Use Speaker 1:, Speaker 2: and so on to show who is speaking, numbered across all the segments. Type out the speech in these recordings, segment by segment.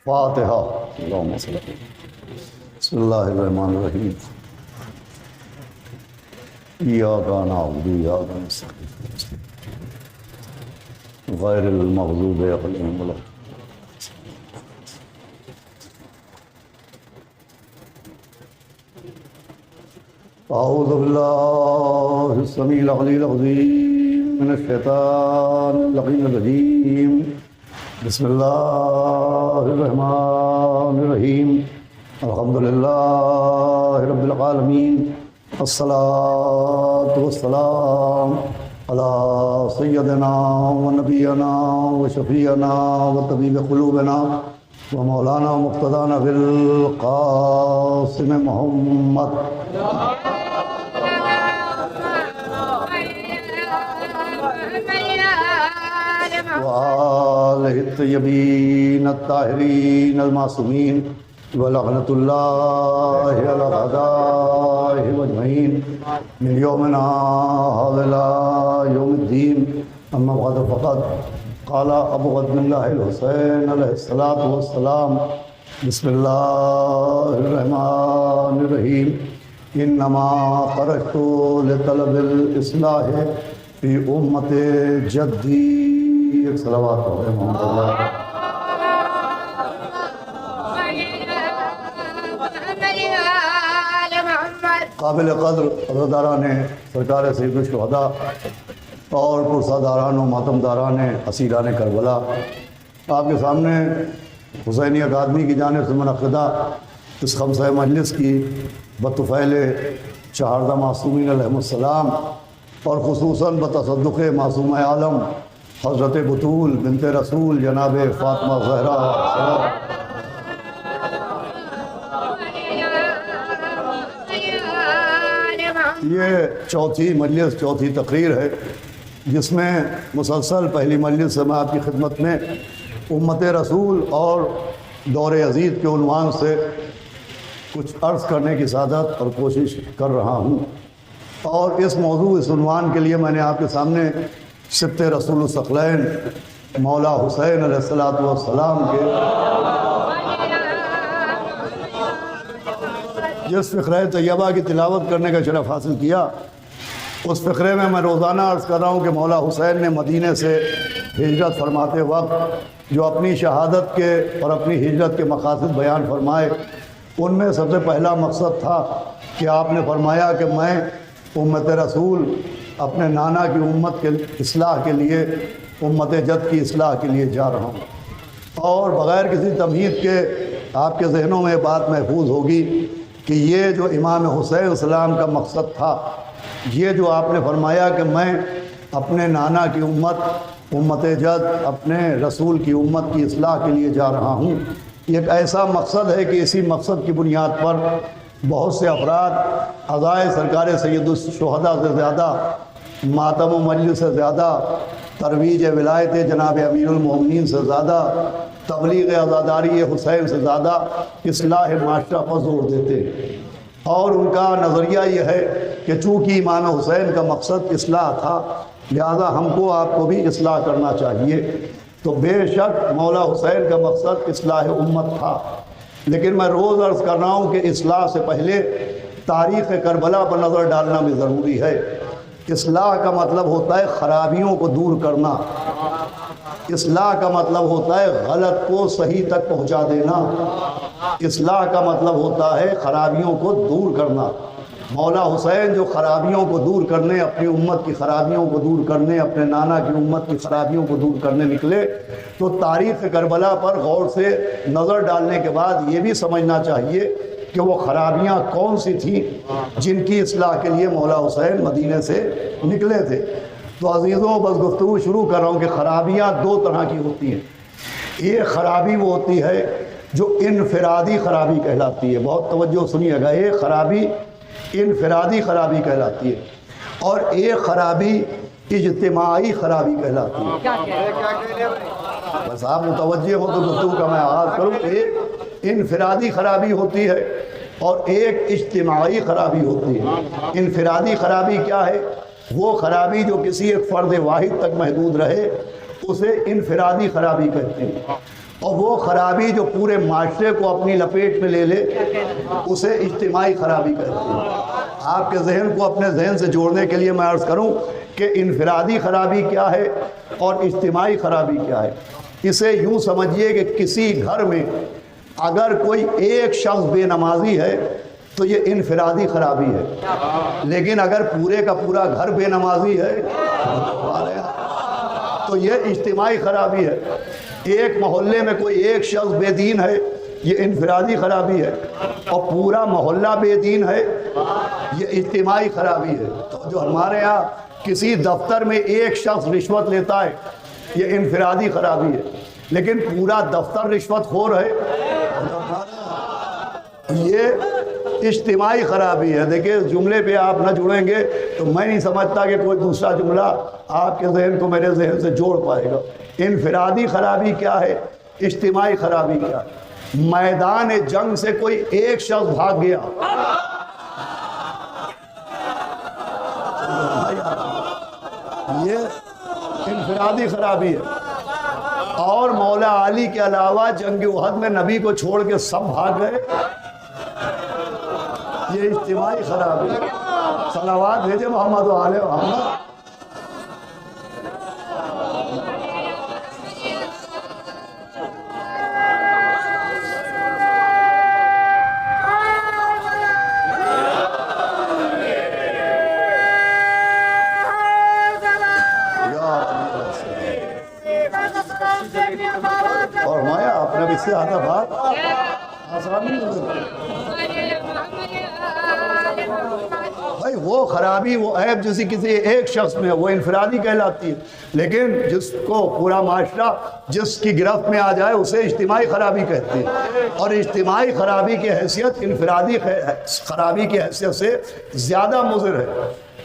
Speaker 1: فاتحہ۔ اللہم صل علی بسم اللہ الرحمن الرحیم ایاک نعبد و ایاک نستعین غیر المغضوب علیہم ولا اعوذ باللہ السمیع العلیل العظیم من الشیطان اللعین الرجیم بسم اللہ الرحمن الرحیم الحمدللہ رب العالمین الصلاۃ والسلام علی سیدنا و نبینا و شفیعنا و طبیب قلوبنا و مولانا مقتدانا بالقاسم محمد وآلہ الطیبین الطاہرین المعصومین ولعنۃ اللہ علی الاعداء اجمعین من یومنا ھذا الی یوم الدین اما بعد فقد قال ابو عبد اللہ الحسین علیہ الصلاۃ والسلام بسم اللہ الرحمن الرحیم انما خرجت لطلب الاصلاح فی امت جدی۔ ایک صلوات ہو محمد اللہ۔ قابل قدر عزاداران سرکار سید الشہداء اور پرساداران و ماتمداران اسیران کربلا، آپ کے سامنے حسینی اکادمی کی جانب سے منعقدہ اس خمسہ مجلس کی بطفیل چہاردہ معصومین علیہم السلام اور خصوصاً بتصدق معصومہ عالم حضرت بطول بنت رسول جناب فاطمہ زہرا یہ چوتھی مجلس، چوتھی تقریر ہے جس میں مسلسل پہلی مجلس سے میں آپ کی خدمت میں امت رسول اور دور عزیز کے عنوان سے کچھ عرض کرنے کی سعادت اور کوشش کر رہا ہوں، اور اس موضوع اس عنوان کے لیے میں نے آپ کے سامنے سبط رسول الثقلین مولا حسین علیہ الصلاۃ والسلام کے جس فقرہ طیبہ کی تلاوت کرنے کا شرف حاصل کیا، اس فقرے میں روزانہ عرض کر رہا ہوں کہ مولا حسین نے مدینے سے ہجرت فرماتے وقت جو اپنی شہادت کے اور اپنی ہجرت کے مقاصد بیان فرمائے، ان میں سب سے پہلا مقصد تھا کہ آپ نے فرمایا کہ میں امت رسول اپنے نانا کی امت کے اصلاح کے لیے، امت جد کی اصلاح کے لیے جا رہا ہوں، اور بغیر کسی تمہید کے آپ کے ذہنوں میں بات محفوظ ہوگی کہ یہ جو امام حسین السلام کا مقصد تھا، یہ جو آپ نے فرمایا کہ میں اپنے نانا کی امت جد اپنے رسول کی امت کی اصلاح کے لیے جا رہا ہوں، یہ ایک ایسا مقصد ہے کہ اسی مقصد کی بنیاد پر بہت سے افراد عزائے سرکار سید الشہداء سے زیادہ، ماتم و مجلس سے زیادہ، ترویج ولایت جناب امیر المومنین سے زیادہ، تبلیغ عزاداری حسین سے زیادہ اصلاح معاشرہ پر زور دیتے ہیں، اور ان کا نظریہ یہ ہے کہ چونکہ امام حسین کا مقصد اصلاح تھا، لہذا ہم کو آپ کو بھی اصلاح کرنا چاہیے۔ تو بے شک مولا حسین کا مقصد اصلاح امت تھا، لیکن میں روز عرض کر رہا ہوں کہ اصلاح سے پہلے تاریخ کربلا پر نظر ڈالنا بھی ضروری ہے۔ اصلاح کا مطلب ہوتا ہے خرابیوں کو دور کرنا، اصلاح کا مطلب ہوتا ہے غلط کو صحیح تک پہنچا دینا، اصلاح کا مطلب ہوتا ہے خرابیوں کو دور کرنا۔ مولا حسین جو خرابیوں کو دور کرنے، اپنی امت کی خرابیوں کو دور کرنے، اپنے نانا کی امت کی خرابیوں کو دور کرنے نکلے، تو تاریخ کربلا پر غور سے نظر ڈالنے کے بعد یہ بھی سمجھنا چاہیے کہ وہ خرابیاں کون سی تھیں جن کی اصلاح کے لیے مولا حسین مدینے سے نکلے تھے۔ تو عزیزوں، بس گفتگو شروع کر رہا ہوں کہ خرابیاں دو طرح کی ہوتی ہیں۔ ایک خرابی وہ ہوتی ہے جو انفرادی خرابی کہلاتی ہے، بہت توجہ سنیے گا، ایک خرابی انفرادی خرابی کہلاتی ہے، اور ایک خرابی اجتماعی خرابی کہلاتی ہے۔ بس آپ متوجہ ہو تو گفتگو کا میں آغاز کروں۔ ایک انفرادی خرابی ہوتی ہے اور ایک اجتماعی خرابی ہوتی ہے۔ انفرادی خرابی کیا ہے؟ وہ خرابی جو کسی ایک فرد واحد تک محدود رہے، اسے انفرادی خرابی کہتے ہیں، اور وہ خرابی جو پورے معاشرے کو اپنی لپیٹ میں لے لے اسے اجتماعی خرابی کہتے ہیں۔ آپ کے ذہن کو اپنے ذہن سے جوڑنے کے لیے میں عرض کروں کہ انفرادی خرابی کیا ہے اور اجتماعی خرابی کیا ہے۔ اسے یوں سمجھیے کہ کسی گھر میں اگر کوئی ایک شخص بے نمازی ہے تو یہ انفرادی خرابی ہے، لیکن اگر پورے کا پورا گھر بے نمازی ہے تو یہ اجتماعی خرابی ہے۔ ایک محلے میں کوئی ایک شخص بے دین ہے، یہ انفرادی خرابی ہے، اور پورا محلہ بے دین ہے، یہ اجتماعی خرابی ہے۔ تو جو ہمارے ہاں کسی دفتر میں ایک شخص رشوت لیتا ہے یہ انفرادی خرابی ہے، لیکن پورا دفتر رشوت خور ہے، یہ اجتماعی خرابی ہے۔ دیکھیں جملے پہ آپ نہ جڑیں گے تو میں نہیں سمجھتا کہ کوئی دوسرا جملہ آپ کے ذہن کو میرے ذہن سے جوڑ پائے گا۔ انفرادی خرابی کیا ہے، اجتماعی خرابی کیا ہے؟ میدان جنگ سے کوئی ایک شخص بھاگ گیا، یہ انفرادی خرابی ہے، اور مولا علی کے علاوہ جنگ احد میں نبی کو چھوڑ کے سب بھاگ گئے، یہ اجتماعی خرابی ہے۔ صلوات بھیجے محمد و آل محمد۔ اور مایا آپ نے بھی سے آدھا بات آسان نہیں بھائی، وہ خرابی وہ عیب جیسی کسی ایک شخص میں وہ انفرادی کہلاتی ہے، لیکن جس کو پورا معاشرہ جس کی گرفت میں آ جائے اسے اجتماعی خرابی کہتے ہیں، اور اجتماعی خرابی کی حیثیت انفرادی خرابی کی حیثیت سے زیادہ مضر ہے۔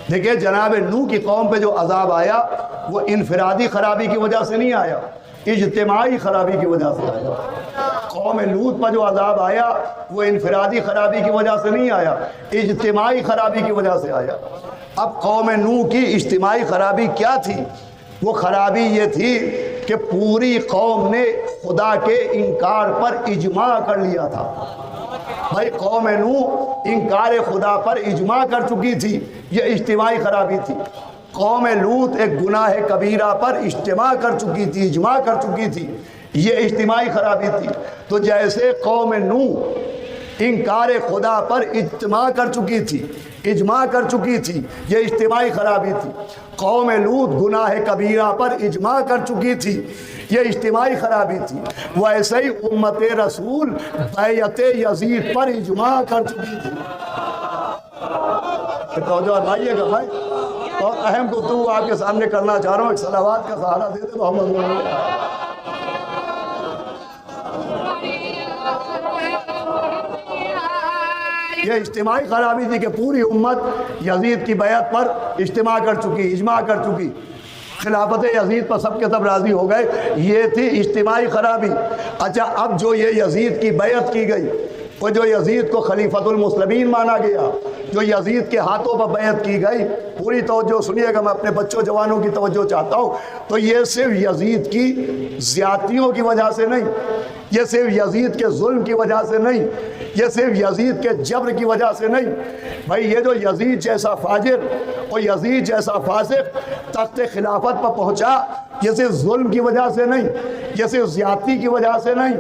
Speaker 1: دیکھیں جناب نوح کی قوم پہ جو عذاب آیا وہ انفرادی خرابی کی وجہ سے نہیں آیا، اجتماعی خرابی کی وجہ سے آیا۔ قوم لوط پر جو عذاب آیا وہ انفرادی خرابی کی وجہ سے نہیں آیا، اجتماعی خرابی کی وجہ سے آیا۔ اب قوم نوح کی اجتماعی خرابی کیا تھی؟ وہ خرابی یہ تھی کہ پوری قوم نے خدا کے انکار پر اجماع کر لیا تھا۔ بھائی قوم نوح انکار خدا پر اجماع کر چکی تھی، یہ اجتماعی خرابی تھی۔ قوم لوط ایک گناہ کبیرہ پر اجتماع کر چکی تھی، اجماع کر چکی تھی، یہ اجتماعی خرابی تھی۔ تو جیسے قوم نوح انکار خدا پر اجتماع کر چکی تھی، اجماع کر چکی تھی، یہ اجتماعی خرابی تھی۔ قوم لوط گناہ کبیرہ پر اجماع کر چکی تھی، یہ اجتماعی خرابی تھی۔ ویسے ہی امت رسول بیعت یزید پر اجماع کر چکی تھی۔ توجہ لائیے گا بھائی، اور اہم گفتگو آپ کے سامنے کرنا چاہ رہا ہوں، ایک صلوات کا سہارا دے دے محمد یہ اجتماعی خرابی تھی کہ پوری امت یزید کی بیعت پر اجتماع کر چکی، اجماع کر چکی، خلافت یزید پر سب کے سب راضی ہو گئے، یہ تھی اجتماعی خرابی۔ اچھا اب جو یہ یزید کی بیعت کی گئی، وہ جو یزید کو خلیفۃ المسلمین مانا گیا، جو یزید کے ہاتھوں پر بیعت کی گئی، پوری توجہ سنیے گا، میں اپنے بچوں جوانوں کی توجہ چاہتا ہوں، تو یہ صرف یزید کی زیادتیوں کی وجہ سے نہیں، یہ صرف یزید کے ظلم کی وجہ سے نہیں، یہ صرف یزید کے جبر کی وجہ سے نہیں۔ بھائی یہ جو یزید جیسا فاجر اور یزید جیسا فاسق تخت خلافت پر پہنچا، یہ صرف ظلم کی وجہ سے نہیں، یہ صرف زیادتی کی وجہ سے نہیں،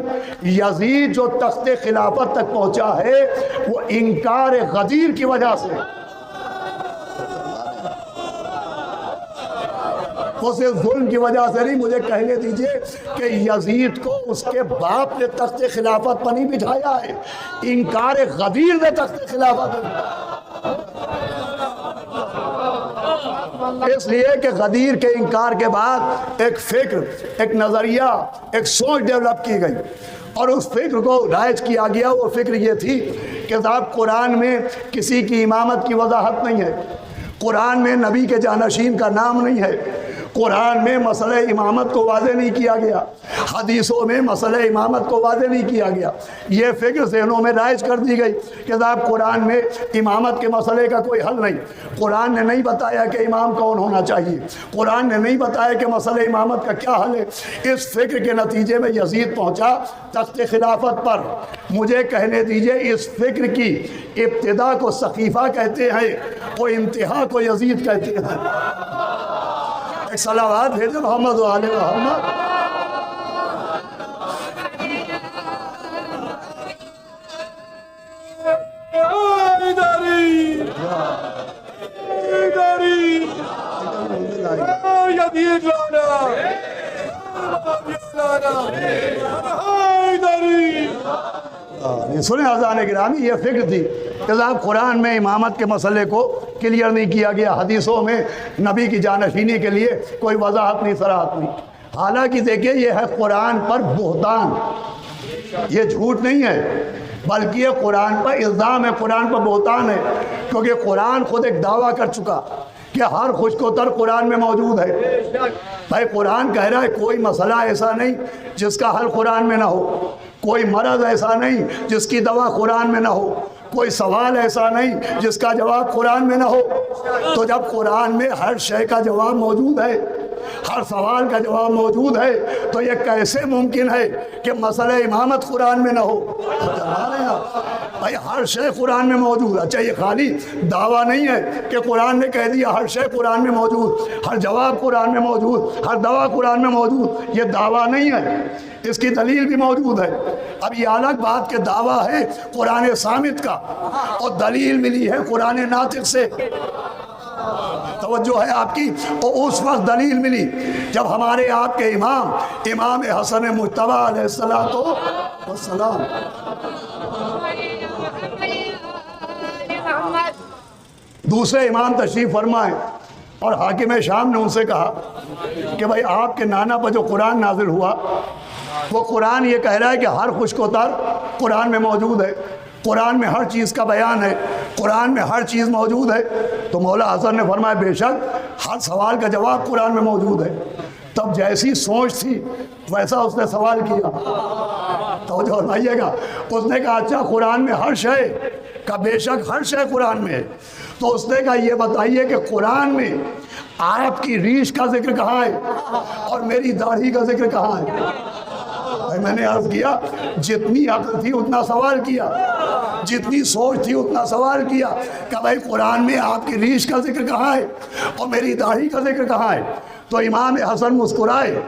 Speaker 1: یزید جو تخت خلافت تک پہنچا ہے وہ انکار غدیر کی وجہ سے، وہ صرف ظلم کی وجہ سے نہیں۔ مجھے کہنے دیجئے کہ یزید کو اس کے باپ نے تخت خلافت پر نہیں بٹھایا ہے، انکار غدیر نے تخت خلافت پر، اس لیے کہ غدیر کے انکار کے بعد ایک فکر، ایک نظریہ، ایک سوچ ڈیولپ کی گئی، اور اس فکر کو رائج کیا گیا۔ وہ فکر یہ تھی کہ صاحب قرآن میں کسی کی امامت کی وضاحت نہیں ہے، قرآن میں نبی کے جانشین کا نام نہیں ہے، قرآن میں مسئلہ امامت کو واضح نہیں کیا گیا، حدیثوں میں مسئلہ امامت کو واضح نہیں کیا گیا۔ یہ فکر ذہنوں میں رائج کر دی گئی کہ صاحب قرآن میں امامت کے مسئلے کا کوئی حل نہیں، قرآن نے نہیں بتایا کہ امام کون ہونا چاہیے، قرآن نے نہیں بتایا کہ مسئلہ امامت کا کیا حل ہے۔ اس فکر کے نتیجے میں یزید پہنچا تخت خلافت پر۔ مجھے کہنے دیجئے اس فکر کی ابتدا کو سقیفہ کہتے ہیں اور انتہا کو یزید کہتے ہیں۔ ایک صلوات بھیجے محمد و آل محمد۔ سنیں اذان گرامی، یہ فکر تھی کہ صاحب قرآن میں امامت کے مسئلے کو کلیئر نہیں کیا گیا، حدیثوں میں نبی کی جانشینی کے لیے کوئی وضاحت نہیں، صراحت نہیں۔ حالانکہ دیکھیے یہ ہے قرآن پر بہتان، یہ جھوٹ نہیں ہے بلکہ یہ قرآن پر الزام ہے، قرآن پر بہتان ہے، کیونکہ قرآن خود ایک دعویٰ کر چکا کہ ہر خشک و تر قرآن میں موجود ہے۔ بھائی قرآن کہہ رہا ہے کوئی مسئلہ ایسا نہیں جس کا حل قرآن میں نہ ہو، کوئی مرض ایسا نہیں جس کی دوا قرآن میں نہ ہو، کوئی سوال ایسا نہیں جس کا جواب قرآن میں نہ ہو۔ تو جب قرآن میں ہر شے کا جواب موجود ہے، ہر سوال کا جواب موجود ہے، تو یہ کیسے ممکن ہے کہ مسئلہ امامت قرآن میں نہ ہو؟ بھائی ہر شے قرآن میں موجود ہے۔ اچھا یہ خالی دعویٰ نہیں ہے کہ قرآن نے کہہ دیا ہر شے قرآن میں موجود، ہر جواب قرآن میں موجود، ہر دوا قرآن میں موجود، یہ دعویٰ نہیں ہے، اس کی دلیل بھی موجود ہے۔ اب یہ الگ بات کہ دعویٰ ہے قرآن صامت کا اور دلیل ملی ہے قرآن ناطق سے، توجہ ہے آپ کی۔ اور اس وقت دلیل ملی جب ہمارے آپ کے امام حسن مجتبی علیہ السلام دوسرے امام تشریف فرمائے اور حاکم شام نے ان سے کہا کہ بھائی آپ کے نانا پر جو قرآن نازل ہوا وہ قرآن یہ کہہ رہا ہے کہ ہر خشک و تر قرآن میں موجود ہے، قرآن میں ہر چیز کا بیان ہے، قرآن میں ہر چیز موجود ہے۔ تو مولا حسن نے فرمایا بے شک ہر سوال کا جواب قرآن میں موجود ہے۔ تب جیسی سوچ تھی ویسا اس نے سوال کیا، توجہ فرمائیے گا۔ اس نے کہا اچھا قرآن میں ہر شے کا، بے شک ہر شے قرآن میں ہے، تو اس نے کہا یہ بتائیے کہ قرآن میں آپ کی ریش کا ذکر کہاں ہے اور میری داڑھی کا ذکر کہاں ہے؟ میں نے عرض کیا جتنی عقل تھی اتنا سوال کیا، جتنی سوچ تھی اتنا سوال کیا کہ بھائی قرآن میں آپ کی ریش کا ذکر کہاں ہے اور میری داڑھی کا ذکر کہاں ہے؟ تو امام حسن مسکرائے،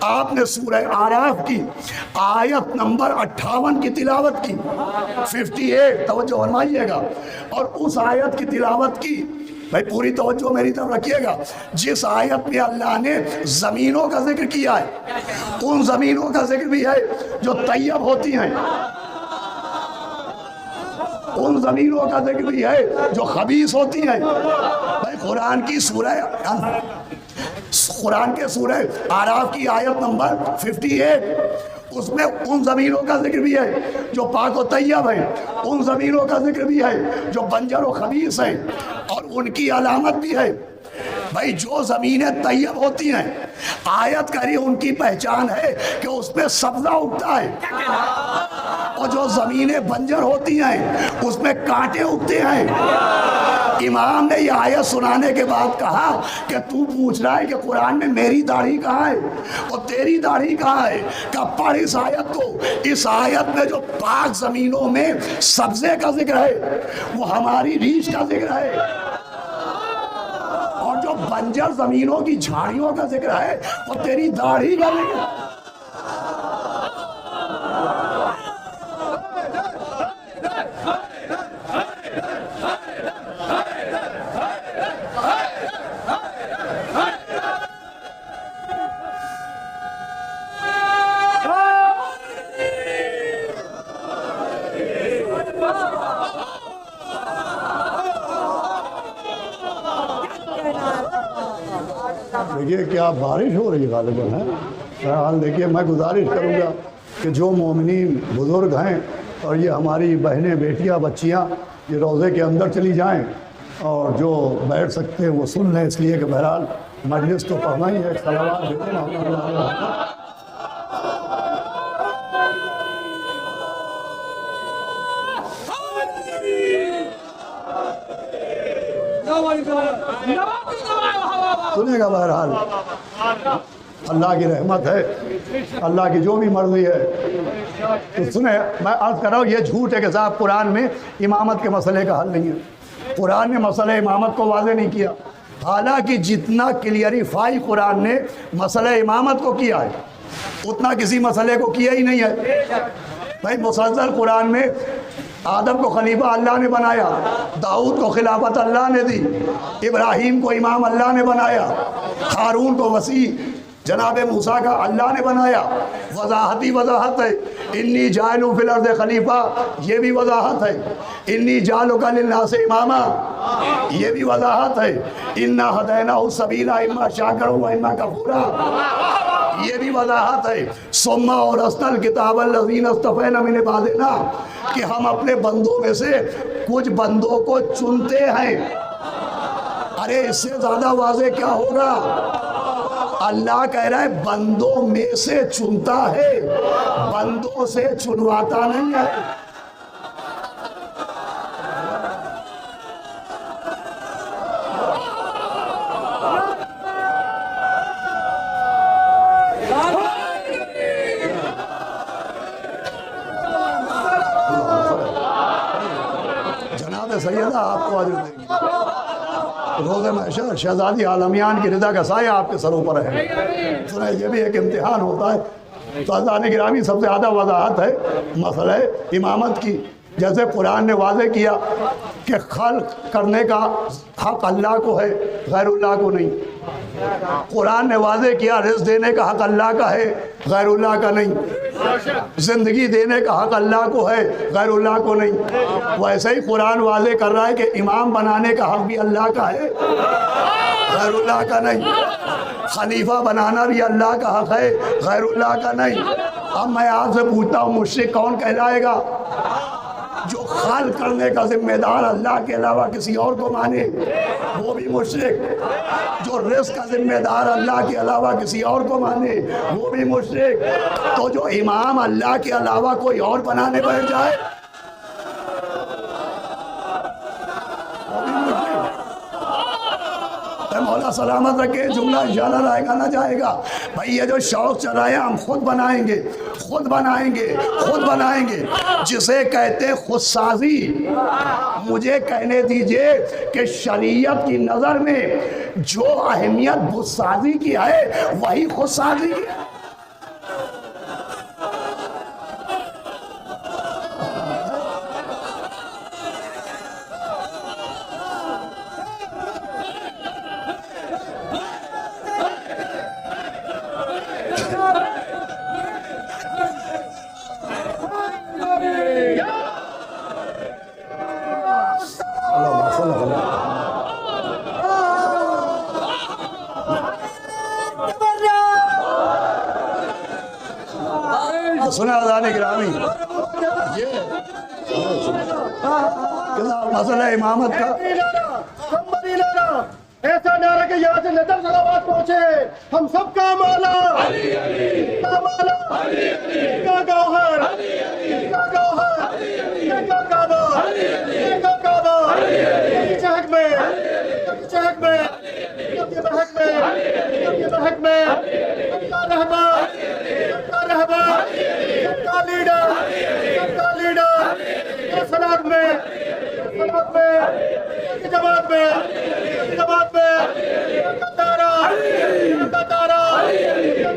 Speaker 1: آپ نے سورہ اعراف کی آیت نمبر 58 کی تلاوت کی، 58، توجہ فرمائیے گا، اور اس آیت کی تلاوت کی۔ بھائی پوری توجہ میری طرف رکھیے گا۔ جس آیت میں اللہ نے زمینوں کا ذکر کیا ہے، ان زمینوں کا ذکر بھی ہے جو طیب ہوتی ہیں، ان زمینوں کا ذکر بھی ہے جو خبیث ہوتی ہیں۔ بھائی قرآن کے سورہ اعراف کی آیت نمبر 58، اس میں ان زمینوں کا ذکر بھی ہے جو پاک و طیب ہیں، ان زمینوں کا ذکر بھی ہے جو بنجر و خبیث ہیں، اور ان کی علامت بھی ہے۔ بھائی جو زمینیں طیب ہوتی ہیں، آیت کری ان کی پہچان ہے کہ اس پہ سبزہ اگتا ہے، اور جو زمینیں بنجر ہوتی ہیں اس میں کانٹے اگتے ہیں۔ امام نے یہ آیت سنانے کے بعد کہا کہ تو پوچھ رہا ہے کہ قرآن میں میری داڑھی کہاں ہے اور تیری داڑھی کہاں ہے؟ کہ پڑھ اس آیت کو، اس آیت میں جو پاک زمینوں میں سبزے کا ذکر ہے وہ ہماری ریش کا ذکر ہے، اور جو بنجر زمینوں کی جھاڑیوں کا ذکر ہے وہ تیری داڑھی کا ذکر ہے۔ دیکھیے کیا بارش ہو رہی ہے غالباً ہے۔ بہرحال دیکھیے میں گزارش کروں گا کہ جو مومنین بزرگ ہیں اور یہ ہماری بہنیں بیٹیاں بچیاں یہ روضے کے اندر چلی جائیں، اور جو بیٹھ سکتے ہیں وہ سن لیں، اس لیے کہ بہرحال مجلس تو پڑھنا ہی ہے، صلوات دیتے ہیں۔ سنے گا بہرحال اللہ کی رحمت ہے، اللہ کی جو بھی مرضی ہے تو سنے۔ میں عرض کر رہا ہوں یہ جھوٹ ہے کہ صاحب قرآن میں امامت کے مسئلے کا حل نہیں ہے، قرآن نے مسئلہ امامت کو واضح نہیں کیا، حالانکہ جتنا کلیئریفائی قرآن نے مسئلہ امامت کو کیا ہے اتنا کسی مسئلے کو کیا ہی نہیں ہے۔ بھائی مسلسل قرآن میں آدم کو خلیفہ اللہ نے بنایا، داؤد کو خلافت اللہ نے دی، ابراہیم کو امام اللہ نے بنایا، ہارون کو وسیع جناب موسیٰ کا اللہ نے بنایا، وضاحت ہے۔ انی جاعل فی الارض خلیفہ، یہ بھی وضاحت ہے۔ انی جاعلک للناس اماما، یہ بھی وضاحت ہے۔ انا ہدیناہ السبیل اما شاکرا و اما کفورا، یہ بھی وضاحت ہے۔ ثم اورثنا الکتاب الذین اصطفینا من عبادنا، کہ ہم اپنے بندوں میں سے کچھ بندوں کو چنتے ہیں۔ ارے اس سے زیادہ واضح کیا ہوگا؟ اللہ کہہ رہا ہے بندوں میں سے چنتا ہے، بندوں سے چنواتا نہیں ہے۔ جناب سیدہ آپ کو اجر دیں گے، روز محشر شہزادی عالمیان کی رضا کا سایہ آپ کے سروں پر ہے۔ سنیں یہ بھی ایک امتحان ہوتا ہے۔ تو عزیزان گرامی سب سے زیادہ وضاحت ہے مسئلہ امامت کی، جیسے قرآن نے واضح کیا کہ خلق کرنے کا حق اللہ کو ہے، غیر اللہ کو نہیں۔ قرآن نے واضح کیا رزق دینے کا حق اللہ کا ہے، غیر اللہ کا نہیں۔ زندگی دینے کا حق اللہ کو ہے، غیر اللہ کو نہیں۔ ویسے ہی قرآن واضح کر رہا ہے کہ امام بنانے کا حق بھی اللہ کا ہے، غیر اللہ کا نہیں۔ خلیفہ بنانا بھی اللہ کا حق ہے، غیر اللہ کا نہیں۔ اب میں آپ سے پوچھتا ہوں مشرک کون کہلائے گا؟ جو خلق کرنے کا ذمہ دار اللہ کے علاوہ کسی اور کو مانے وہ بھی مشرک، جو رزق کا ذمہ دار اللہ کے علاوہ کسی اور کو مانے وہ بھی مشرک۔ تو جو امام اللہ کے علاوہ کوئی اور بنانے بیٹھ جائے مولا سلامت رکھے، جملہ انشاءاللہ رہے گا نہ جائے گا۔ بھائی یہ جو شوق چل رہا ہے ہم خود بنائیں گے، خود بنائیں گے، خود بنائیں گے، جسے کہتے خود سازی۔ مجھے کہنے دیجئے کہ شریعت کی نظر میں جو اہمیت بت سازی کی ہے وہی خود سازی کی ہے۔ سنیں عزیزان گرامی، یہ مسئلہ امامت کا
Speaker 2: ایسا نعرہ کہ یہاں سے نظر صلوات پہنچے، ہم سب کا مولا کا مولا کا گوہر کا گوہر کا کعبہ کا کعبہ کی چہک میں کی چہک میں کی بہک میں کی بہک میں کا رہبر کا رہبر کا لیڈر کا لیڈر صلات میں صلات میں کی جماعت میں جماعت میں کا تارا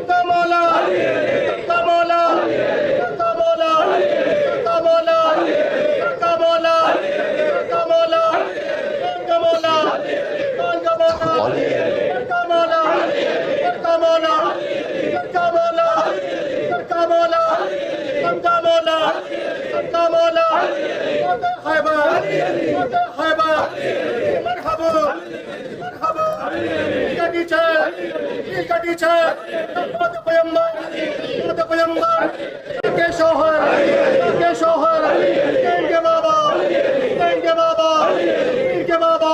Speaker 2: کا مولا کا مولا کا مولا کا مولا کا مولا کا مولا کا مولا کا مولا کا مولا کا مولا کا مولا کا مولا کا مولا خیبر خیبر مرحبا مرحبا کٹیچہ پیمبر کے شوہر ان کے بابا ان کے بابا ان کے بابا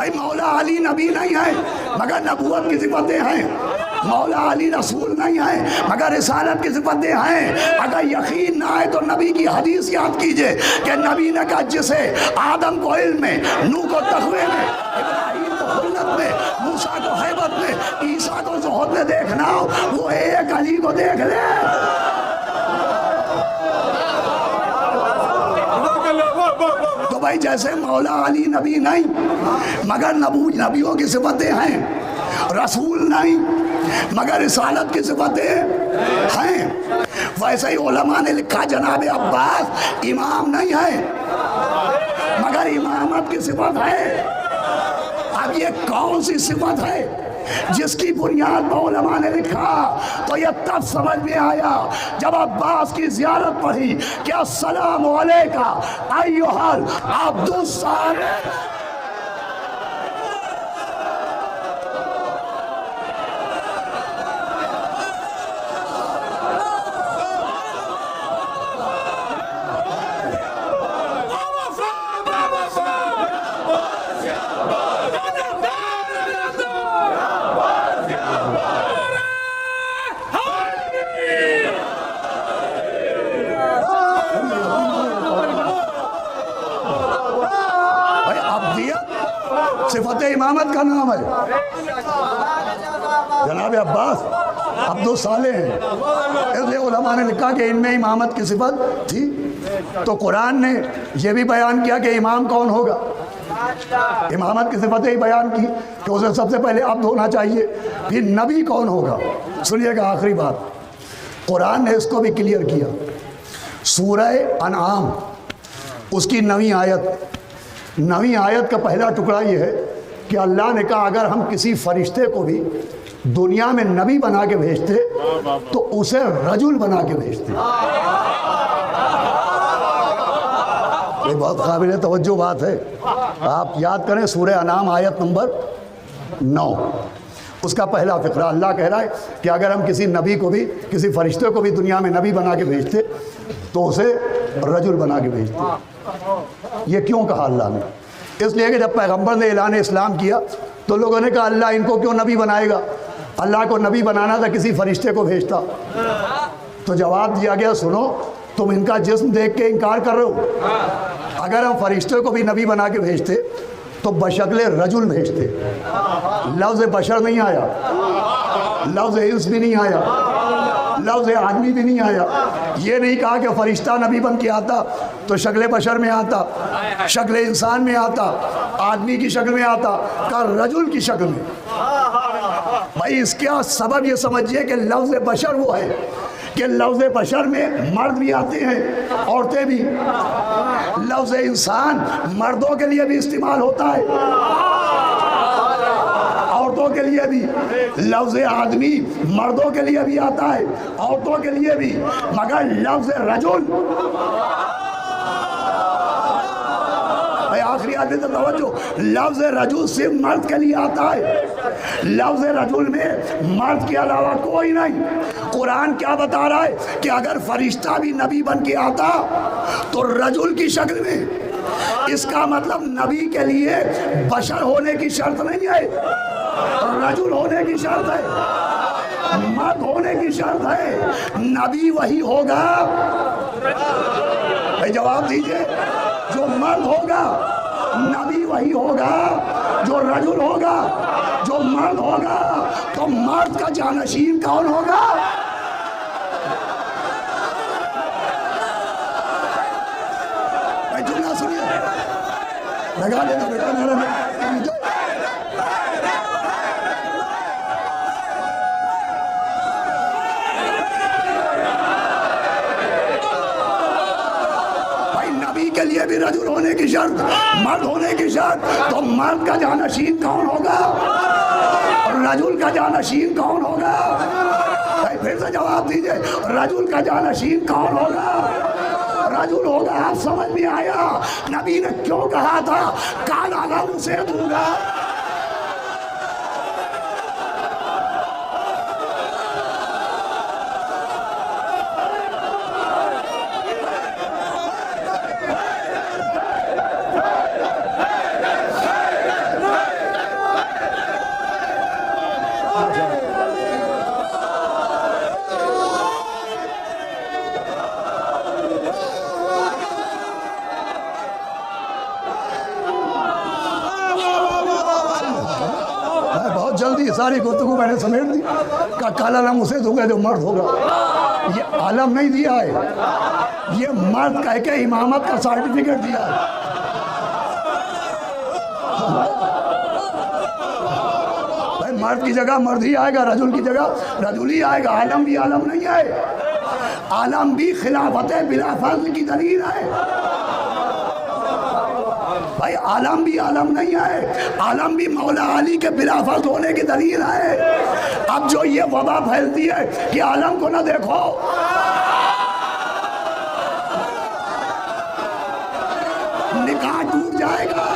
Speaker 1: بھائی مولا علی نبی نہیں ہے مگر نبوت کی صفتیں ہیں، مولا علی رسول نہیں ہے مگر رسالت کی صفتیں ہیں۔ اگر یقین نہ آئے تو نبی کی حدیث یاد کیجئے کہ نبی نے کہا جسے آدم کو علم میں، نوح کو تقوی میں، ابراہیم کو خلت میں، موسیٰ کو ہیبت میں، عیسیٰ کو زہد میں دیکھنا ہو وہ ایک علی کو دیکھ لے۔ تو بھائی جیسے مولا علی نبی نہیں مگر نبیوں کی صفتیں ہیں، رسول نہیں مگر رسالت کی صفتیں ہیں، ویسے ہی علماء نے لکھا جناب عباس امام نہیں ہے مگر امامت کی صفت ہے۔ اب یہ کون سی صفت ہے جس کی بنیاد پر علماء نے لکھا؟ تو یہ تب سمجھ میں آیا جب عباس کی زیارت پڑھی کہ السلام علیکہ ایھا العبد الصالح۔ صفت امامت کا نام ہے، جناب عباس عبد الصالح ہیں، اس لیے علماء نے لکھا کہ ان میں امامت کی صفت تھی۔ تو قرآن نے یہ بھی بیان کیا کہ امام کون ہوگا، امامت کی صفتیں ہی بیان کی کہ اسے سب سے پہلے عبد ہونا چاہیے، پھر نبی کون ہوگا۔ سنیے گا آخری بات، قرآن نے اس کو بھی کلیئر کیا۔ سورہ انعام اس کی 9ویں آیت کا پہلا ٹکڑا یہ ہے کہ اللہ نے کہا اگر ہم کسی فرشتے کو بھی دنیا میں نبی بنا کے بھیجتے تو اسے رجل بنا کے بھیجتے۔ یہ بہت قابل توجہ بات ہے، آپ یاد کریں سورہ انعام آیت نمبر 9، اس کا پہلا فقرہ اللہ کہہ رہا ہے کہ اگر ہم کسی نبی کو بھی کسی فرشتے کو بھی دنیا میں نبی بنا کے بھیجتے تو اسے رجل بنا کے بھیجتے۔ یہ کیوں کہا اللہ نے؟ اس لیے کہ جب پیغمبر نے اعلان اسلام کیا تو لوگوں نے کہا اللہ ان کو کیوں نبی بنائے گا، اللہ کو نبی بنانا تھا کسی فرشتے کو بھیجتا۔ تو جواب دیا گیا سنو تم ان کا جسم دیکھ کے انکار کر رہے ہو، اگر ہم فرشتے کو بھی نبی بنا کے بھیجتے تو بشکل رجل بھیجتے، لفظ بشر نہیں آیا، لفظ انس بھی نہیں آیا، لفظ آدمی بھی نہیں آیا۔ یہ نہیں کہا کہ فرشتہ نبی بن کے آتا تو شکل بشر میں آتا، شکل انسان میں آتا، آدمی کی شکل میں آتا، کہا رجل کی شکل میں۔ بھائی اس کا سبب یہ سمجھیے کہ لفظ بشر وہ ہے کہ لفظ بشر میں مرد بھی آتے ہیں عورتیں بھی، لفظ انسان مردوں کے لیے بھی استعمال ہوتا ہے عورتوں کے لیے بھی، لفظ آدمی مردوں کے لیے بھی آتا ہے عورتوں کے لیے بھی، مگر لفظ رجل آخری آدمی تو توجہ، لفظ رجل صرف مرد کے لیے آتا ہے، لفظ رجل میں مرد کے علاوہ کوئی نہیں۔ قرآن کیا بتا رہا ہے کہ اگر فرشتہ بھی نبی بن کے آتا تو رجل کی شکل میں، اس کا مطلب نبی کے لیے بشر ہونے کی شرط نہیں ہے، رجل ہونے کی شرط ہے، مرد ہونے کی شرط ہے، نبی وہی ہوگا۔ بھائی جواب دیجئے، جو مرد ہوگا نبی وہی ہوگا، جو رجل ہوگا جو مرد ہوگا، تو مرد کا جانشین کون ہوگا؟ بھائی جملہ سنیے، لگا لینا بیٹا میرا کے لیے بھی رجل ہونے کی شرط، مرد ہونے کی شرط، تو مرد کا جانشین کون ہوگا اور رجل کا جانشین کون ہوگا؟ پھر سے جواب دیجئے، رجل کا جانشین کون ہوگا؟ رجل ہوگا۔ آپ سمجھ میں آیا نبی نے کیوں کہا تھا کالا غم سے دوں گا؟ جلدی ساری گفتگو میں نے سمیٹ دی، کہا کالا علم اسے دوں گا جو مرد ہوگا، یہ علم نہیں دیا ہے، یہ مرد کہہ کے امامت کا سرٹیفکیٹ دیا ہے۔ بھائی مرد کی جگہ مرد ہی آئے گا، رجل کی جگہ رجل ہی آئے گا، عالم بھی عالم نہیں ہے، عالم بھی خلافت بلا فضل کی دلیل ہے۔ بھائی عالم بھی عالم نہیں ہے، عالم بھی مولا علی کے بلا فضل ہونے کی دلیل ہے۔ اب جو یہ وبا پھیلتی ہے کہ عالم کو نہ دیکھو، نکاح ٹوٹ جائے گا۔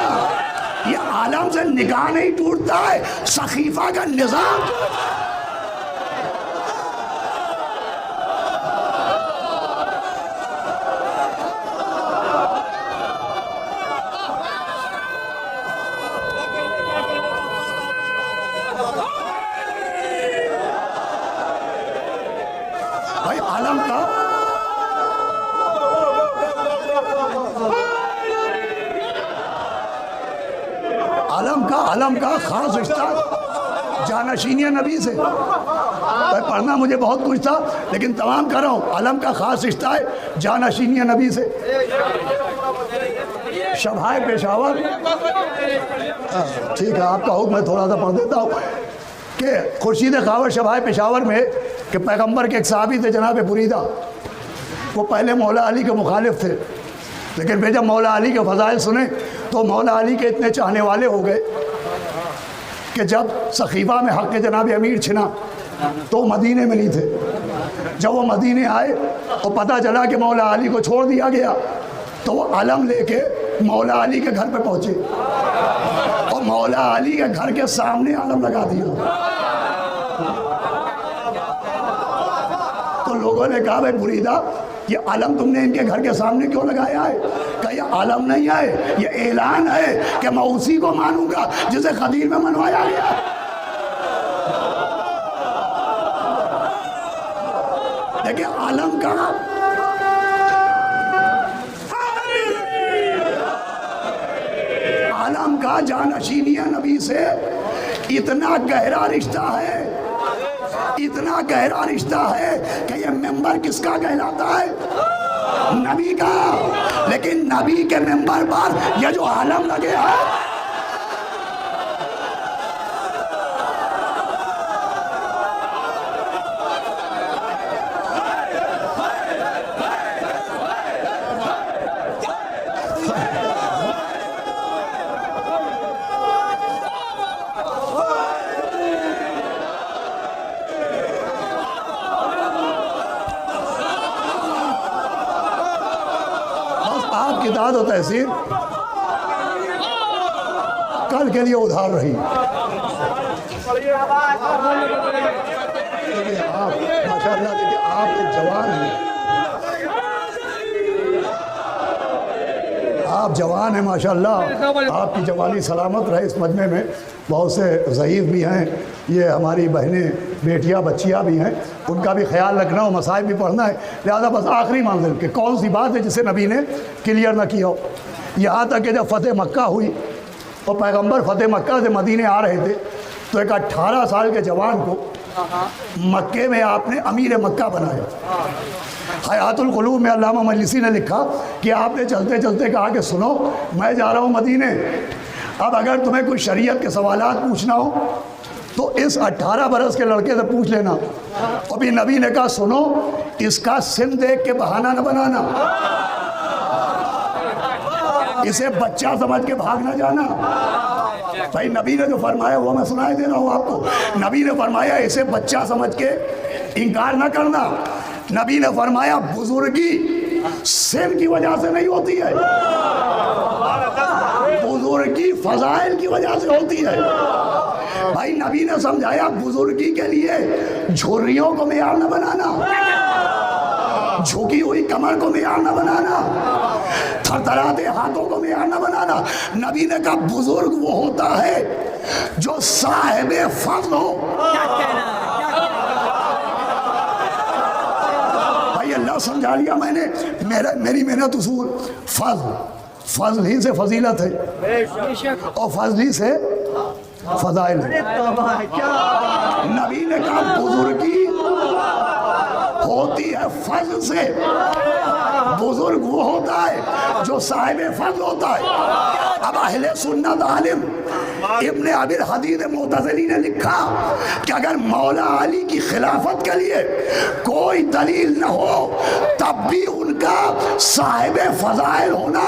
Speaker 1: یہ عالم سے نکاح نہیں ٹوٹتا ہے، سخیفہ کا نظام۔ بھائی عالم کا خاص رشتہ جانشینی نبی سے۔ پڑھنا مجھے بہت کچھ تھا لیکن تمام کر رہا ہوں۔ عالم کا خاص رشتہ ہے جانشینی نبی سے۔ شبہائے پشاور، ٹھیک ہے آپ کا حکم میں تھوڑا سا پڑھ دیتا ہوں کہ خورشید خاور شبہائے پشاور میں کہ پیغمبر کے ایک صحابی تھے جناب بریدہ، وہ پہلے مولا علی کے مخالف تھے، لیکن پھر جب مولا علی کے فضائل سنے تو مولا علی کے اتنے چاہنے والے ہو گئے کہ جب سخیفہ میں حق جناب امیر چھنا تو مدینے میں نہیں تھے۔ جب وہ مدینے آئے تو پتہ چلا کہ مولا علی کو چھوڑ دیا گیا، تو وہ علم لے کے مولا علی کے گھر پہ پہنچے اور مولا علی کے گھر کے سامنے علم لگا دیا۔ تو لوگوں نے کہا بھائی بریدہ یہ علم تم نے ان کے گھر کے سامنے کیوں لگایا ہے؟ کہ یہ علم نہیں ہے، یہ اعلان ہے کہ میں اسی کو مانوں گا جسے خدیر میں منوایا گیا۔ دیکھیں علم کا جانشینی نبی سے اتنا گہرا رشتہ ہے، اتنا گہرا رشتہ ہے کہ یہ ممبر کس کا کہلاتا ہے؟ نبی کا۔ لیکن نبی کے ممبر پر یہ جو علم لگے ہیں، داد و تحصیل کل کے لیے ادھار رہی۔ آپ ماشاءاللہ دیکھیں آپ ایک جوان ہیں، آپ جوان ہیں ماشاءاللہ، آپ کی جوانی سلامت رہے۔ اس مجمع میں بہت سے ضعیف بھی ہیں، یہ ہماری بہنیں بیٹیاں بچیاں بھی ہیں، ان کا بھی خیال رکھنا ہو، مصائب بھی پڑھنا ہے، لہذا بس آخری منزل کہ کون سی بات ہے جسے نبی نے کلیئر نہ کیا ہو۔ یہاں تک کہ جب فتح مکہ ہوئی اور پیغمبر فتح مکہ سے مدینے آ رہے تھے تو ایک 18 سال کے جوان کو مکے میں آپ نے امیر مکہ بنایا۔ حیات القلوب میں علامہ مجلسی نے لکھا کہ آپ نے چلتے چلتے کہا کہ سنو میں جا رہا ہوں مدینے، اب اگر تمہیں کوئی شریعت کے سوالات پوچھنا ہو تو اس 18 برس کے لڑکے سے پوچھ لینا۔ ابھی نبی نے کہا سنو اس کا سن دیکھ کے بہانہ نہ بنانا، اسے بچہ سمجھ کے بھاگ نہ جانا۔ بھائی نبی نے جو فرمایا وہ میں سنائے دے رہا ہوں آپ کو۔ نبی نے فرمایا اسے بچہ سمجھ کے انکار نہ کرنا۔ نبی نے فرمایا بزرگی سن کی وجہ سے نہیں ہوتی ہے، بزرگی فضائل کی وجہ سے ہوتی ہے۔ بھائی نبی نے سمجھایا بزرگی کے لیے جھریوں کو معیار نہ بنانا، جھکی ہوئی کمر کو معیار نہ بنانا، تھرتھراتے ہاتھوں کو معیار نہ بنانا۔ نبی نے کہا بزرگ وہ ہوتا ہے جو صاحب فضل ہو۔ بھائی اللہ سمجھا لیا میں نے، میری محنت اصول فضل ہی سے فضیلت ہے اور فضل ہی سے فضائل ہیں۔ نبی نے کہا بزرگی ہوتی ہے فضل سے، بزرگ وہ ہوتا ہے جو صاحب فضل ہوتا ہے۔ اب اہل سنت عالم ابن ابی الحدید معتزلی نے لکھا کہ اگر مولا علی کی خلافت کے لیے کوئی دلیل نہ ہو تب بھی ان کا صاحب فضائل ہونا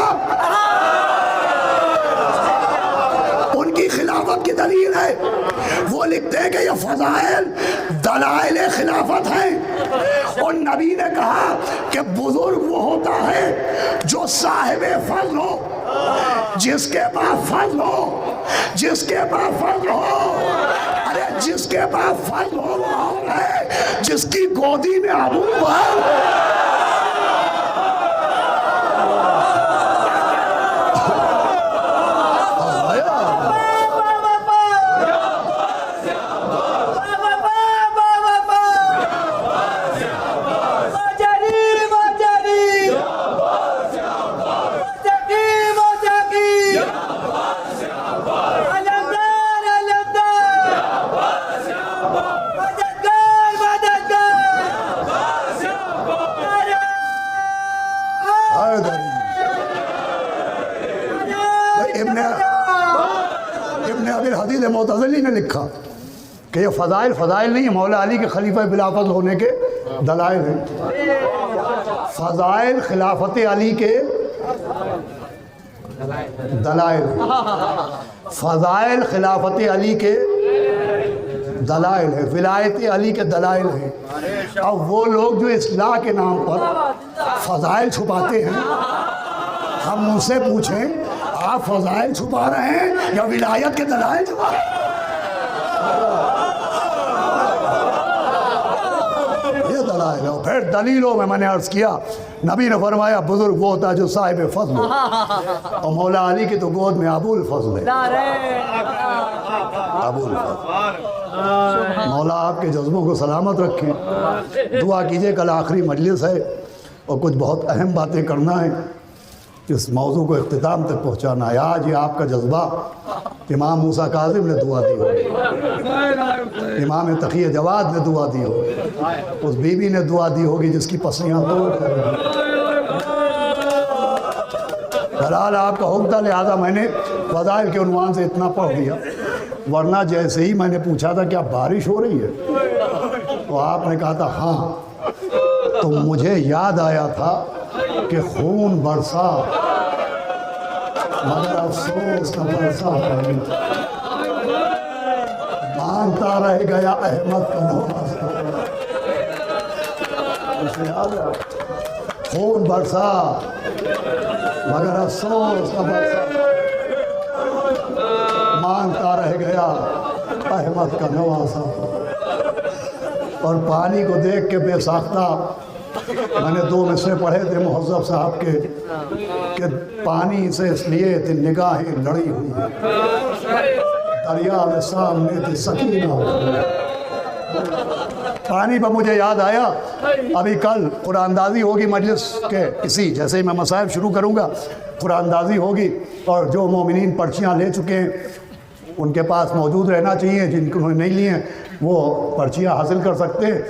Speaker 1: ان کی خلافت کی دلیل ہے۔ وہ لکھتے ہیں کہ یہ فضائل دلائل خلافت ہیں، اور نبی نے کہا کہ بزرگ وہ ہوتا ہے جو صاحب فضل ہو، جس کے پاس فضل ہو، جس کے پاس فضل ہو، ارے جس کے پاس فضل ہو وہ ہے جس کی گودی میں ابو بکر ابن ابی الحدید معتزلی نے لکھا کہ یہ فضائل نہیں، مولا علی کے خلیفہ بلافضل ہونے کے دلائل ہیں۔ فضائل خلافت علی کے دلائل، فضائل خلافت علی کے دلائل ہیں، ولایت علی کے دلائل ہیں۔ اب وہ لوگ جو اصلاح کے نام پر فضائل چھپاتے ہیں، ہم ان سے پوچھیں آپ فضائل چھپا رہے ہیں یا ولایت کے دلائل چھپا رہے ہیں؟ یہ دلائل ہے۔ پھر دلیلوں میں نے عرض کیا، نبی نے فرمایا بزرگ وہ ہوتا ہے جو صاحب فضل ہو، اور مولا علی کی تو گود میں ابو الفضل ہے، ابو الفضل۔ مولا آپ کے جذبوں کو سلامت رکھیں، دعا کیجئے، کل آخری مجلس ہے اور کچھ بہت اہم باتیں کرنا ہے، اس موضوع کو اختتام تک پہنچانا ہے۔ آج یہ آپ کا جذبہ امام موسیٰ کاظم نے دعا دی ہوگی، امام تقی جواد نے دعا دی ہوگی، اس بی بی نے دعا دی ہوگی جس کی پسلیاں توڑ کر۔ بہرحال آپ کا حکم تھا، لہٰذا میں نے فضائل کے عنوان سے اتنا پڑھ دیا، ورنہ جیسے ہی میں نے پوچھا تھا کیا بارش ہو رہی ہے تو آپ نے کہا تھا ہاں، تو مجھے یاد آیا تھا کہ خون برسا مگر افسوس نہ برسا، مانتا رہ گیا احمد کا نوازا۔ اسے یاد ہے، خون برسا مگر افسوس نہ برسا، مانتا رہ گیا احمد کا نوازا۔ اور پانی کو دیکھ کے بے ساختہ میں نے 2 مصرے پڑھے تھے مہذب صاحب کے کہ پانی سے اس لیے تھی نگاہیں لڑی ہوئی، دریا میں سامنے تھی سکینہ۔ پانی پر مجھے یاد آیا، ابھی کل قرآن اندازی ہوگی مجلس کے کسی، جیسے ہی میں مصائب شروع کروں گا قرآن اندازی ہوگی، اور جو مومنین پرچیاں لے چکے ہیں ان کے پاس موجود رہنا چاہیے، جن کو نہیں لی ہیں وہ پرچیاں حاصل کر سکتے ہیں۔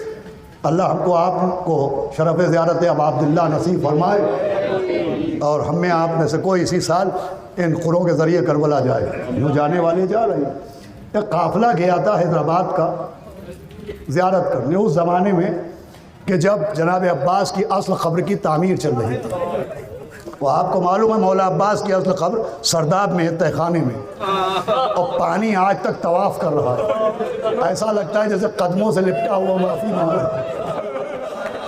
Speaker 1: اللہ ہم کو آپ کو شرف زیارت اب عبداللہ نصیب فرمائے، اور ہم میں آپ میں سے کوئی اسی سال ان قروں کے ذریعے کربلا جائے۔ جو جانے والے جا رہے ہیں، ایک قافلہ گیا تھا حیدرآباد کا زیارت کرنے، اس زمانے میں کہ جب جناب عباس کی اصل قبر کی تعمیر چل رہی تھی۔ وہ آپ کو معلوم ہے مولا عباس کی اصل قبر سرداب میں ہے، تہ خانے میں، اور پانی آج تک طواف کر رہا ہے، ایسا لگتا ہے جیسے قدموں سے لپٹا ہوا معافی مانگے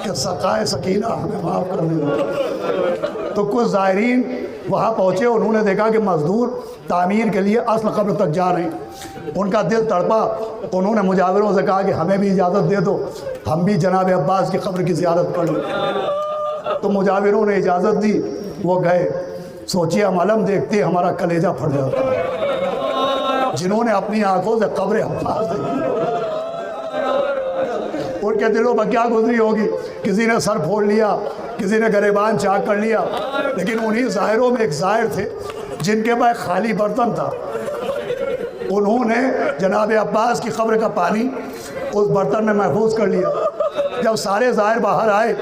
Speaker 1: کہ سقائے سکینہ ہمیں معاف کرنے دو۔ تو کچھ زائرین وہاں پہنچے، انہوں نے دیکھا کہ مزدور تعمیر کے لیے اصل قبر تک جا رہے ہیں، ان کا دل تڑپا، انہوں نے مجاوروں سے کہا کہ ہمیں بھی اجازت دے دو، ہم بھی جناب عباس کی قبر کی زیارت کر لیں۔ تو مجاوروں نے اجازت دی، وہ گئے۔ سوچئے ہم علم دیکھتے ہمارا کلیجہ پھٹ جاتا، جنہوں نے اپنی آنکھوں سے قبر عباس دیکھی ان کے دلوں پر کیا گزری ہوگی، کسی نے سر پھوڑ لیا، کسی نے گریبان چاک کر لیا، لیکن انہی ظاہروں میں ایک ظاہر تھے جن کے پاس خالی برتن تھا، انہوں نے جناب عباس کی قبر کا پانی اس برتن میں محفوظ کر لیا۔ جب سارے زائر باہر آئے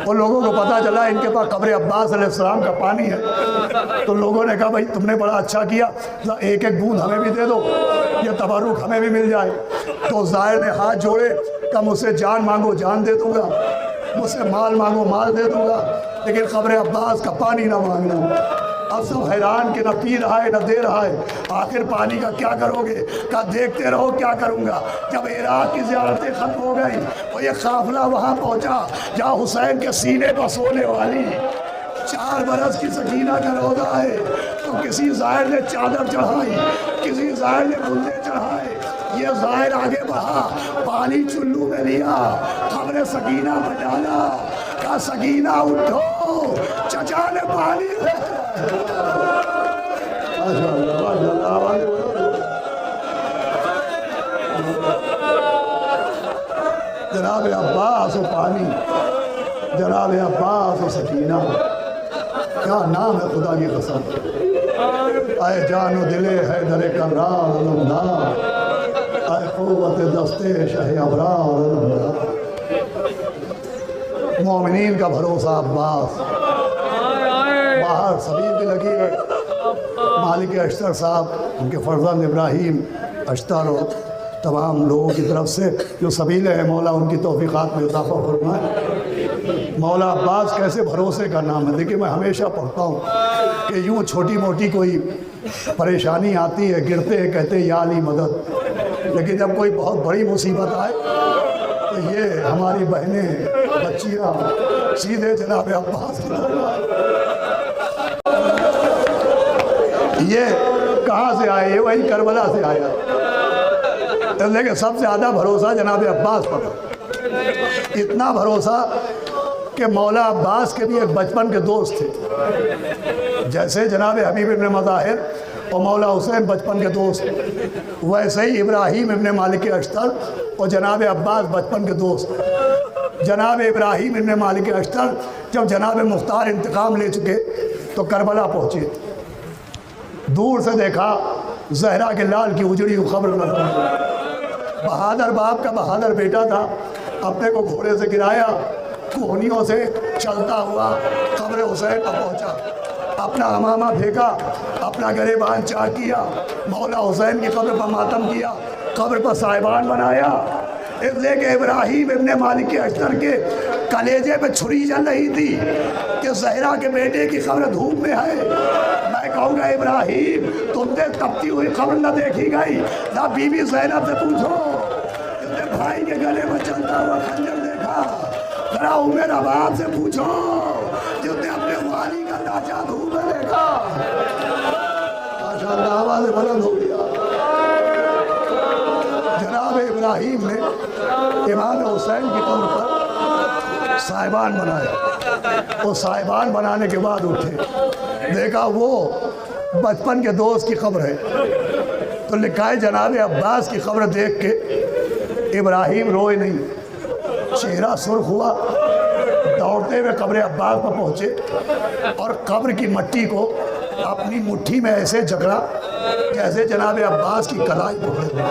Speaker 1: اور لوگوں کو پتہ چلا ان کے پاس قبر عباس علیہ السلام کا پانی ہے، تو لوگوں نے کہا بھائی تم نے بڑا اچھا کیا، ایک ایک بوند ہمیں بھی دے دو، یہ تبرک ہمیں بھی مل جائے۔ تو زائر نے ہاتھ جوڑے کہ مجھ سے جان مانگو جان دے دوں گا، مجھ سے مال مانگو مال دے دوں گا، لیکن قبر عباس کا پانی نہ مانگنا۔ اب سب حیران کہ نہ پی رہا ہے نہ دے رہا ہے، آخر پانی کا کیا کرو گے؟ کہا دیکھتے رہو کیا کروں گا۔ جب عراق کی زیارتیں ختم ہو گئی تو یہ قافلہ وہاں پہنچا جہاں حسین کے سینے پر سونے والی 4 برس کی سکینہ کا روضہ ہے۔ تو کسی زائر نے چادر چڑھائی، کسی زائر نے بندے چڑھائے، یہ زائر آگے بڑھا، پانی چلو میں لیا، قبر سکینہ میں ڈالا، کہا سکینہ اٹھو، چچا نے پانی دے۔ جناب عباس و پانی، جناب عباس و سکینہ، کیا نام ہے خدا کی قسم۔ اے جان و دل حیدر کرار علمدار، اے قوت دستے شہ ابرار علمدار۔ مومنین کا بھروسہ عباس، باہر سبیل بھی لگی ہے۔ مالک اشتر صاحب، ان کے فرزند ابراہیم اشتر اور تمام لوگوں کی طرف سے جو سبیلیں ہیں، مولا ان کی توفیقات میں اضافہ فرمائے۔ مولا عباس کیسے بھروسے کا نام ہے۔ دیکھیں میں ہمیشہ پڑھتا ہوں کہ یوں چھوٹی موٹی کوئی پریشانی آتی ہے، گرتے ہیں کہتے ہیں یا علی مدد، لیکن جب کوئی بہت بڑی مصیبت آئے تو یہ ہماری بہنیں بچیاں سیدھے جناب عباس کی طرف آئے۔ یہ کہاں سے آئے؟ یہ وہی کربلا سے آیا، لیکن سب سے زیادہ بھروسہ جناب عباس پر، اتنا بھروسہ کہ مولا عباس کے بھی ایک بچپن کے دوست تھے، جیسے جناب حبیب ابن مظاہر اور مولا حسین بچپن کے دوست، ویسے ہی ابراہیم ابن مالک اشتر اور جناب عباس بچپن کے دوست۔ جناب ابراہیم ابن مالک اشتر جب جناب مختار انتقام لے چکے تو کربلا پہنچے، دور سے دیکھا زہرا کے لال کی اجڑی ہوئی قبر پر، بہادر باپ کا بہادر بیٹا تھا، اپنے کو گھوڑے سے گرایا، کوہنیوں سے چلتا ہوا قبر حسین پر پہنچا، اپنا امامہ پھینکا، اپنا گریبان چاک کیا، مولا حسین کی قبر پر ماتم کیا، قبر پر صاحبان بنایا، اس لیے کہ ابراہیم ابن مالک اشتر کے کلیجے پہ چھری چل رہی تھی کہ زہرا کے بیٹے کی قبر دھوپ میں ہے۔ میں کہوں گا ابراہیم تم نے تپتی ہوئی قبر نہ دیکھی گئی، نہ بی بی زینب سے پوچھو تم نے بھائی کے گلے میں چلتا ہوا خنجر دیکھا، ذرا عمر اباب سے پوچھو جس نے اپنے والی کا ڈھانچہ دھوپ میں دیکھا۔ ماشاءاللہ آواز بلند ہو گیا۔ جناب ابراہیم نے امام حسین کی قبر پر صاحبان بنایا، وہ صاحبان بنانے کے بعد اٹھے، دیکھا وہ بچپن کے دوست کی قبر ہے، تو لکھا ہے جناب عباس کی قبر دیکھ کے ابراہیم روئے نہیں، چہرہ سرخ ہوا، دوڑتے ہوئے قبر عباس پر پہنچے اور قبر کی مٹی کو اپنی مٹھی میں ایسے جکڑا جیسے جناب عباس کی کلائی پکڑے۔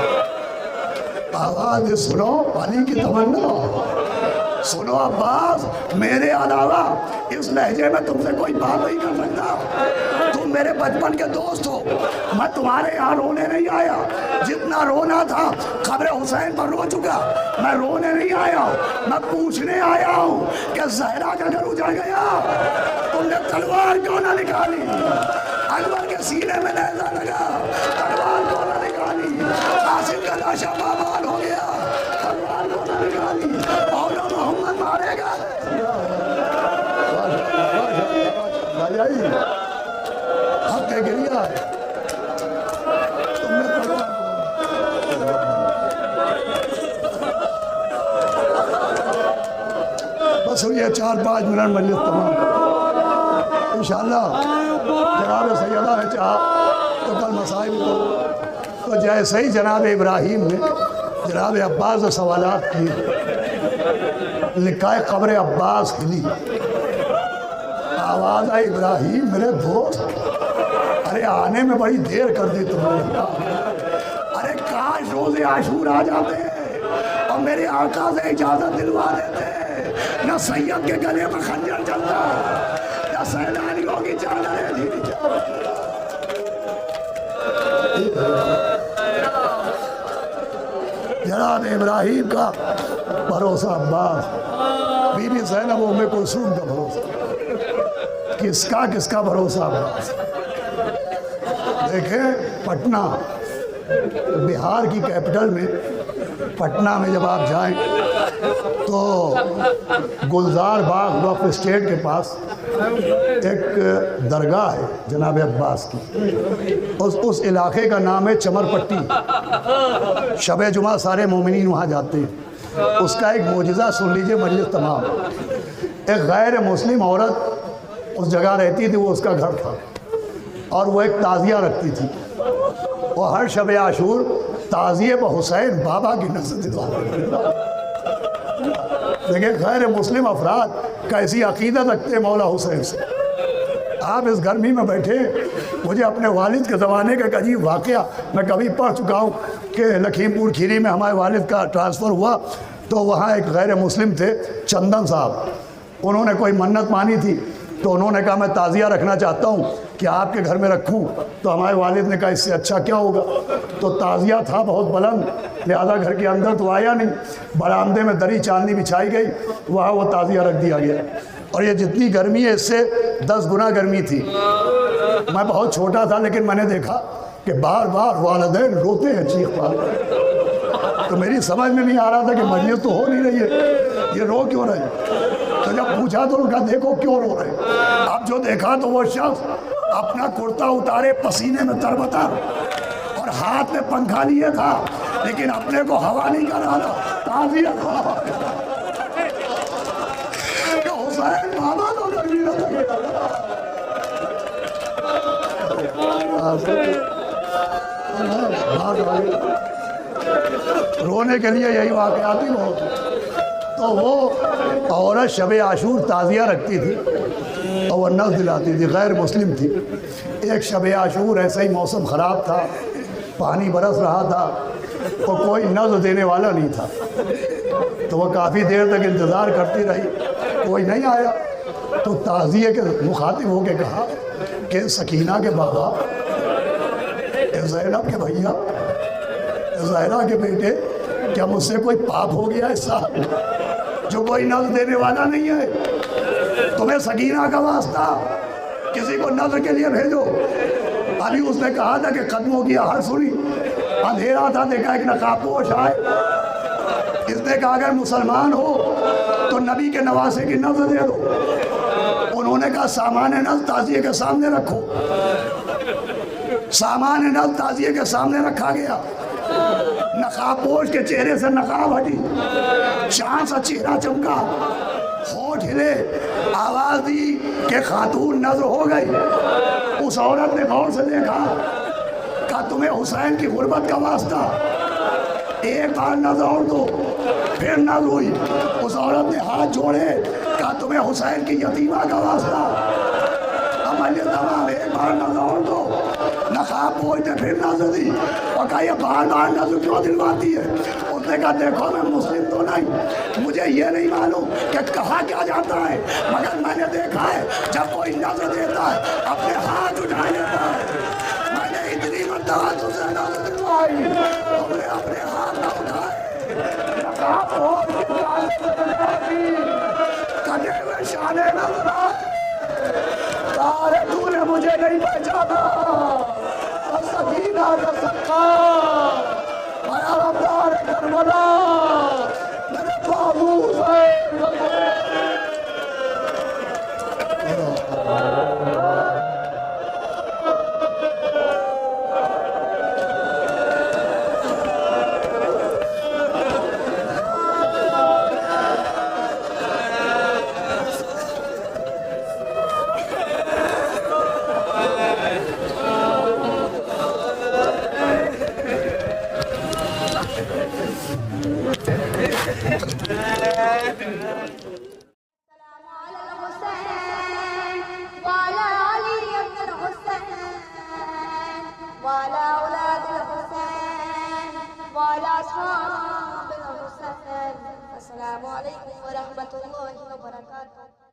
Speaker 1: آواز سنو علی کی تمنا، سنو عباس میرے علاوہ اس لہجے میں تم سے کوئی بات نہیں کر سکتا، تم میرے بچپن کے دوست ہو، میں تمہارے یہاں رونے نہیں آیا، جتنا رونا تھا قبر حسین پر رو چکا، میں رونے نہیں آیا، میں پوچھنے آیا ہوں کہ زہرا کا گھر اجڑ گیا، تم نے تلوار کیوں نہ نکالی؟ انور کے سینے میں نیزہ لگا، تلوار کیوں نہ نکالی؟ قاسم کا لاشا بابال ہو گیا، تلوار کیوں نہ نکالی؟ مولا محمد مارے گا۔ حق ہے گریا ہے، تم نے تلوار بس یہ 4-5 منٹ مجلس تمام انشاءاللہ جناب سیدہ نے چاہا تو کل مسائل کو، تو جیسے ہی جناب ابراہیم نے جناب عباس سے سوالات کیے، لکھا ہے قبر عباس ہلی، آواز آئی ابراہیم میرے دوست، ارے آنے میں بڑی دیر کر دی تم نے، روز عاشور آ جاتے اور میرے آقا سے اجازت دلوا دیتے، نہ سید کے گلے میں خنجر چلتا، نہ سیلانیوں کی چادریں تھی۔ جناب ابراہیم کا بھروسہ عباس، بی بی زینب ام کلثوم کا بھروسہ، کس کا بھروسہ عباس۔ دیکھیں پٹنہ بہار کی کیپٹل میں، پٹنہ میں جب آپ جائیں تو گلزار باغ وقف اسٹیٹ کے پاس ایک درگاہ ہے جناب عباس کی، اس علاقے کا نام ہے چمر پٹی۔ شب جمعہ سارے مومنین وہاں جاتے ہیں۔ اس کا ایک معجزہ سن لیجئے مجلس تمام۔ ایک غیر مسلم عورت اس جگہ رہتی تھی، وہ اس کا گھر تھا، اور وہ ایک تعزیہ رکھتی تھی۔ وہ ہر شب عاشور تعزیے پر حسین بابا کی نظر دلواتے۔ دیکھیں غیر مسلم افراد کیسی عقیدت رکھتے ہیں مولا حسین سے۔ آپ اس گرمی میں بیٹھے، مجھے اپنے والد کے زمانے کا ایک عجیب واقعہ میں کبھی پڑھ چکا ہوں کہ لکھیم پور کھیری میں ہمارے والد کا ٹرانسفر ہوا تو وہاں ایک غیر مسلم تھے چندن صاحب، انہوں نے کوئی منت مانی تھی تو انہوں نے کہا میں تعزیہ رکھنا چاہتا ہوں کہ آپ کے گھر میں رکھوں، تو ہمارے والد نے کہا اس سے اچھا کیا ہوگا۔ تو تعزیہ تھا بہت بلند، لہذا گھر کے اندر تو آیا نہیں، برآمدے میں دری چاندنی بچھائی گئی، وہاں وہ تعزیہ رکھ دیا گیا۔ اور یہ جتنی گرمی ہے اس سے 10 گنا گرمی تھی۔ میں بہت چھوٹا تھا لیکن میں نے دیکھا کہ بار بار والدین روتے ہیں چیخ پال کر، تو میری سمجھ میں نہیں آ رہا تھا کہ مجلس تو ہو نہیں رہی ہے، یہ رو کیوں رہے ہیں؟ تو جب پوچھا تو انہوں نے کہا دیکھو کیوں رو رہے ہیں۔ اب جو دیکھا تو وہ شخص اپنا کرتا اتارے پسینے میں تربتر اور ہاتھ میں پنکھا لیے تھا، لیکن اپنے کو ہوا نہیں کر رہا تھا، تعزیہ تھا کہ حسین بابا کو گرمی نہ لگے۔ رونے کے لیے یہی واقعات ہی بہت ہیں۔ تو وہ عورت شب عاشور تعزیہ رکھتی تھی اور وہ نظر دلاتی تھی، غیر مسلم تھی۔ ایک شب عاشور ایسا ہی موسم خراب تھا، پانی برس رہا تھا اور کوئی نظر دینے والا نہیں تھا، تو وہ کافی دیر تک انتظار کرتی رہی، کوئی نہیں آیا۔ تو تعزیے کے مخاطب ہو کے کہا کہ سکینہ کے بابا، زینب کے بھیا، زہرا کے بیٹے، کیا مجھ سے کوئی پاپ ہو گیا اس سال جو کوئی نظر دینے والا نہیں ہے؟ تمہیں سکینہ کا واسطہ، کسی کو نظر کے لیے بھیجو۔ ابھی اس نے کہا تھا کہ قدموں کی آہٹ سنی، اندھیرا تھا، دیکھا ایک نقاب پوش آئے، اس نے کہا اگر مسلمان ہو تو نبی کے نواسے کی نظر دے دو۔ انہوں نے کہا سامان نظر تعزیے کے سامنے رکھو۔ سامان نظر تعزیے کے سامنے رکھا گیا، نقاب پوش کے چہرے سے نقاب ہٹی، چاند سا چہرہ چمکا، ہونٹ ہلے، آواز دی کہ خاتون نظر ہو گئی۔ اس عورت نے غور سے دیکھا، کہا تمہیں حسین کی غربت کا واسطہ، ایک بار نظر اور دو۔ پھر نظر ہوئی، اس عورت نے ہاتھ جوڑے، کہا تمہیں حسین کی یتیمہ کا واسطہ، عمل تمام، ایک بار نظر اور دو۔ نقاب پوش نے پھر نظر دی اور کہا یہ بار بار نظر کیوں دلواتی ہے؟ اس نے کہا دیکھو میں مسلم تو نہیں، مجھے یہ نہیں معلوم کہ کہا کیا جاتا ہے، مگر میں نے دیکھا ہے جب کوئی نظر دیتا ہے اپنے ہاتھ اٹھا لیتا ہے۔ میں نے اتنی مرتبہ تجھے نظر دلوائی، تم نے اپنے ہاتھ نہ اٹھائے۔ نقاب پوش کی جانب سے دلوائی، کٹے ہوئے شانے نظر آئے، تارے تو نے مجھے نہیں پہچانا، سکینہ کا سکا، میرا رفتار کربلا، میرے بابو حسین۔
Speaker 3: وعلى أولاد الحسين وعلى أصحاب الحسين السلام عليكم ورحمة الله وبركاته.